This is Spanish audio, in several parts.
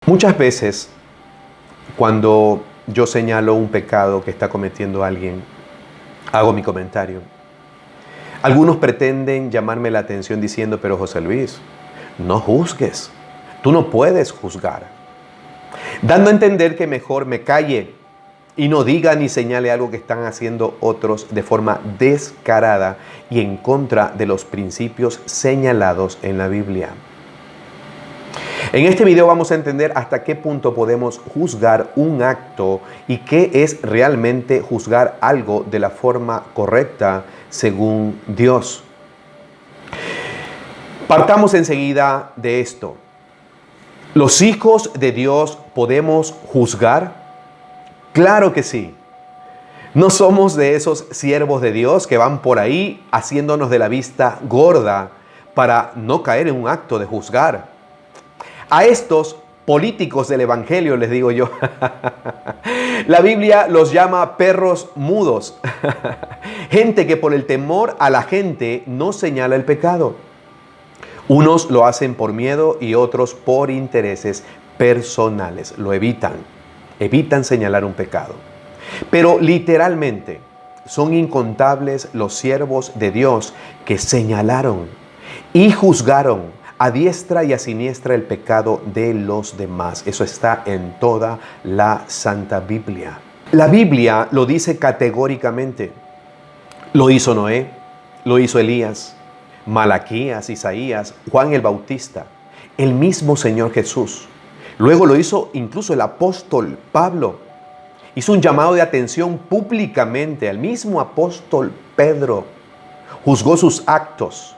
Muchas veces, cuando yo señalo un pecado que está cometiendo alguien, hago mi comentario. Algunos pretenden llamarme la atención diciendo, pero José Luis, no juzgues. Tú no puedes juzgar. Dando a entender que mejor me calle y no diga ni señale algo que están haciendo otros de forma descarada y en contra de los principios señalados en la Biblia. En este video vamos a entender hasta qué punto podemos juzgar un acto y qué es realmente juzgar algo de la forma correcta según Dios. Partamos enseguida de esto. ¿Los hijos de Dios podemos juzgar? Claro que sí. No somos de esos siervos de Dios que van por ahí haciéndonos de la vista gorda para no caer en un acto de juzgar. A estos políticos del evangelio les digo yo, la Biblia los llama perros mudos, gente que por el temor a la gente no señala el pecado. Unos lo hacen por miedo y otros por intereses personales, lo evitan señalar un pecado. Pero literalmente son incontables los siervos de Dios que señalaron y juzgaron a diestra y a siniestra el pecado de los demás. Eso está en toda la Santa Biblia. La Biblia lo dice categóricamente. Lo hizo Noé, lo hizo Elías, Malaquías, Isaías, Juan el Bautista, el mismo Señor Jesús. Luego lo hizo incluso el apóstol Pablo. Hizo un llamado de atención públicamente al mismo apóstol Pedro. Juzgó sus actos.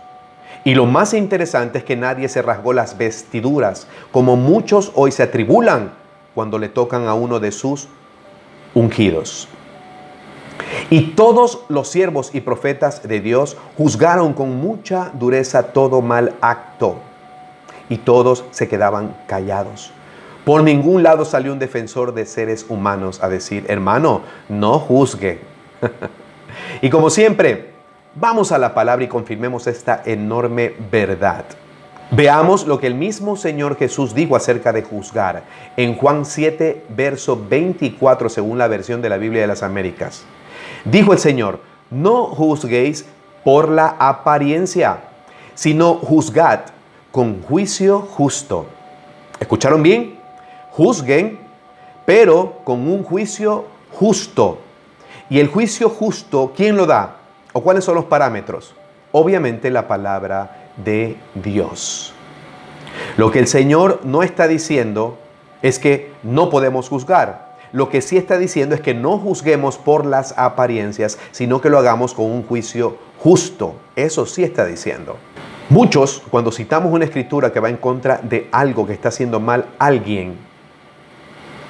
Y lo más interesante es que nadie se rasgó las vestiduras, como muchos hoy se atribulan cuando le tocan a uno de sus ungidos. Y todos los siervos y profetas de Dios juzgaron con mucha dureza todo mal acto. Y todos se quedaban callados. Por ningún lado salió un defensor de seres humanos a decir, hermano, no juzgue. Y como siempre, vamos a la palabra y confirmemos esta enorme verdad. Veamos lo que el mismo Señor Jesús dijo acerca de juzgar en Juan 7, verso 24, según la versión de la Biblia de las Américas. Dijo el Señor, no juzguéis por la apariencia, sino juzgad con juicio justo. ¿Escucharon bien? Juzguen, pero con un juicio justo. Y el juicio justo, ¿quién lo da? ¿O cuáles son los parámetros? Obviamente la palabra de Dios. Lo que el Señor no está diciendo es que no podemos juzgar. Lo que sí está diciendo es que no juzguemos por las apariencias, sino que lo hagamos con un juicio justo. Eso sí está diciendo. Muchos, cuando citamos una escritura que va en contra de algo que está haciendo mal alguien,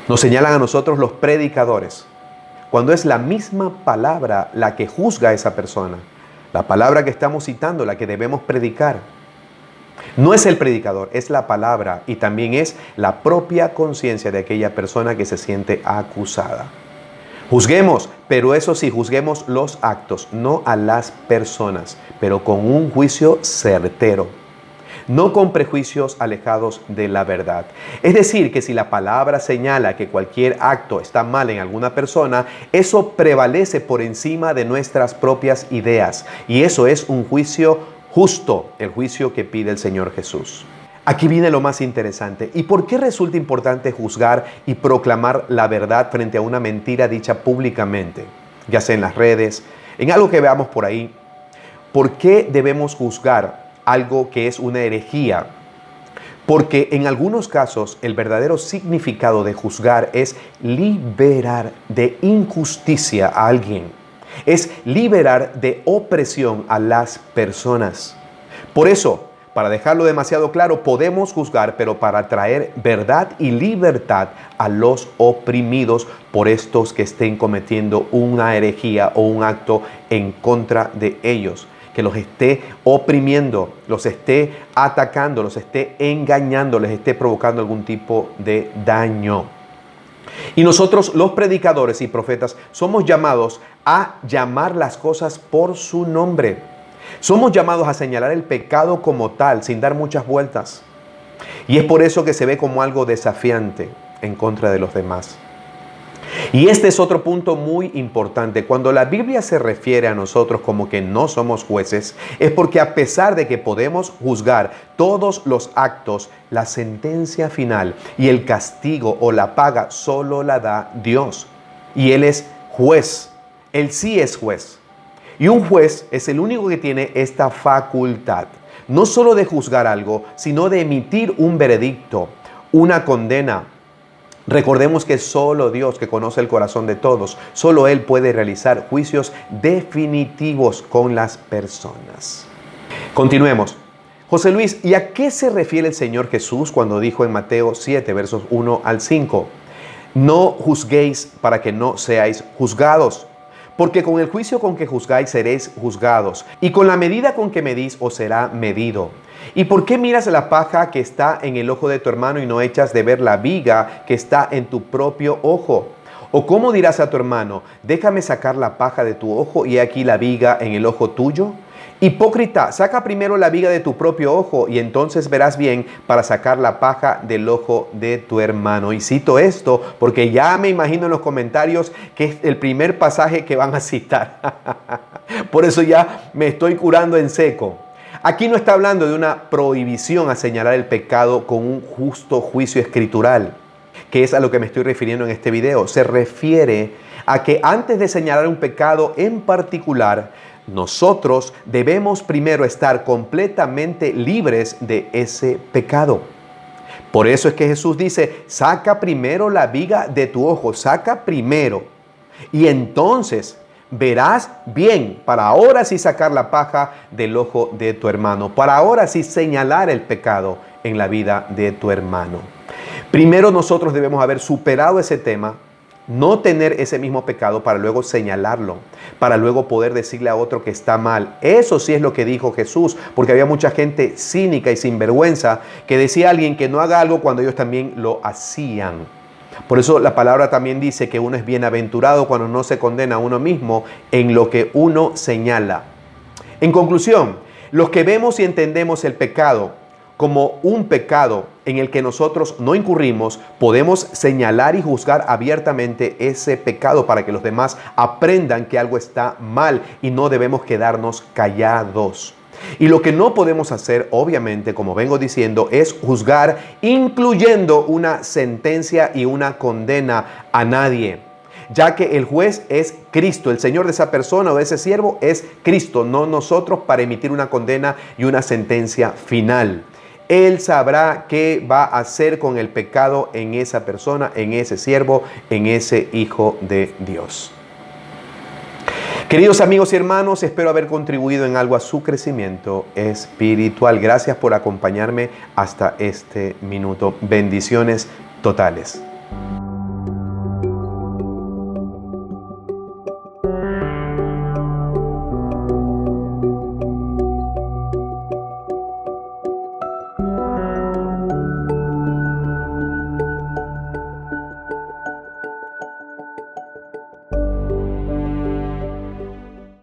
nos señalan a nosotros los predicadores. Cuando es la misma palabra la que juzga a esa persona, la palabra que estamos citando, la que debemos predicar. No es el predicador, es la palabra y también es la propia conciencia de aquella persona que se siente acusada. Juzguemos, pero eso sí, juzguemos los actos, no a las personas, pero con un juicio certero. No con prejuicios alejados de la verdad. Es decir, que si la palabra señala que cualquier acto está mal en alguna persona, eso prevalece por encima de nuestras propias ideas. Y eso es un juicio justo, el juicio que pide el Señor Jesús. Aquí viene lo más interesante. ¿Y por qué resulta importante juzgar y proclamar la verdad frente a una mentira dicha públicamente? Ya sea en las redes, en algo que veamos por ahí. ¿Por qué debemos juzgar algo que es una herejía? Porque en algunos casos el verdadero significado de juzgar es liberar de injusticia a alguien. Es liberar de opresión a las personas. Por eso, para dejarlo demasiado claro, podemos juzgar, pero para traer verdad y libertad a los oprimidos por estos que estén cometiendo una herejía o un acto en contra de ellos, que los esté oprimiendo, los esté atacando, los esté engañando, les esté provocando algún tipo de daño. Y nosotros, los predicadores y profetas, somos llamados a llamar las cosas por su nombre. Somos llamados a señalar el pecado como tal, sin dar muchas vueltas. Y es por eso que se ve como algo desafiante en contra de los demás. Y este es otro punto muy importante. Cuando la Biblia se refiere a nosotros como que no somos jueces, es porque a pesar de que podemos juzgar todos los actos, la sentencia final y el castigo o la paga solo la da Dios. Y Él es juez. Él sí es juez. Y un juez es el único que tiene esta facultad, no solo de juzgar algo, sino de emitir un veredicto, una condena. Recordemos que solo Dios, que conoce el corazón de todos, solo Él puede realizar juicios definitivos con las personas. Continuemos. José Luis, ¿y a qué se refiere el Señor Jesús cuando dijo en Mateo 7, versos 1 al 5? No juzguéis para que no seáis juzgados, porque con el juicio con que juzgáis seréis juzgados, y con la medida con que medís os será medido. ¿Y por qué miras la paja que está en el ojo de tu hermano y no echas de ver la viga que está en tu propio ojo? ¿O cómo dirás a tu hermano, déjame sacar la paja de tu ojo y he aquí la viga en el ojo tuyo? Hipócrita, saca primero la viga de tu propio ojo y entonces verás bien para sacar la paja del ojo de tu hermano. Y cito esto porque ya me imagino en los comentarios que es el primer pasaje que van a citar. Por eso ya me estoy curando en seco. Aquí no está hablando de una prohibición a señalar el pecado con un justo juicio escritural, que es a lo que me estoy refiriendo en este video. Se refiere a que antes de señalar un pecado en particular, nosotros debemos primero estar completamente libres de ese pecado. Por eso es que Jesús dice, saca primero la viga de tu ojo, saca primero. Y entonces verás bien para ahora sí sacar la paja del ojo de tu hermano, para ahora sí señalar el pecado en la vida de tu hermano. Primero nosotros debemos haber superado ese tema, no tener ese mismo pecado para luego señalarlo, para luego poder decirle a otro que está mal. Eso sí es lo que dijo Jesús, porque había mucha gente cínica y sinvergüenza que decía a alguien que no haga algo cuando ellos también lo hacían. Por eso la palabra también dice que uno es bienaventurado cuando no se condena a uno mismo en lo que uno señala. En conclusión, los que vemos y entendemos el pecado como un pecado en el que nosotros no incurrimos, podemos señalar y juzgar abiertamente ese pecado para que los demás aprendan que algo está mal y no debemos quedarnos callados. Y lo que no podemos hacer, obviamente, como vengo diciendo, es juzgar, incluyendo una sentencia y una condena a nadie, ya que el juez es Cristo, el Señor de esa persona o de ese siervo es Cristo, no nosotros para emitir una condena y una sentencia final. Él sabrá qué va a hacer con el pecado en esa persona, en ese siervo, en ese hijo de Dios. Queridos amigos y hermanos, espero haber contribuido en algo a su crecimiento espiritual. Gracias por acompañarme hasta este minuto. Bendiciones totales.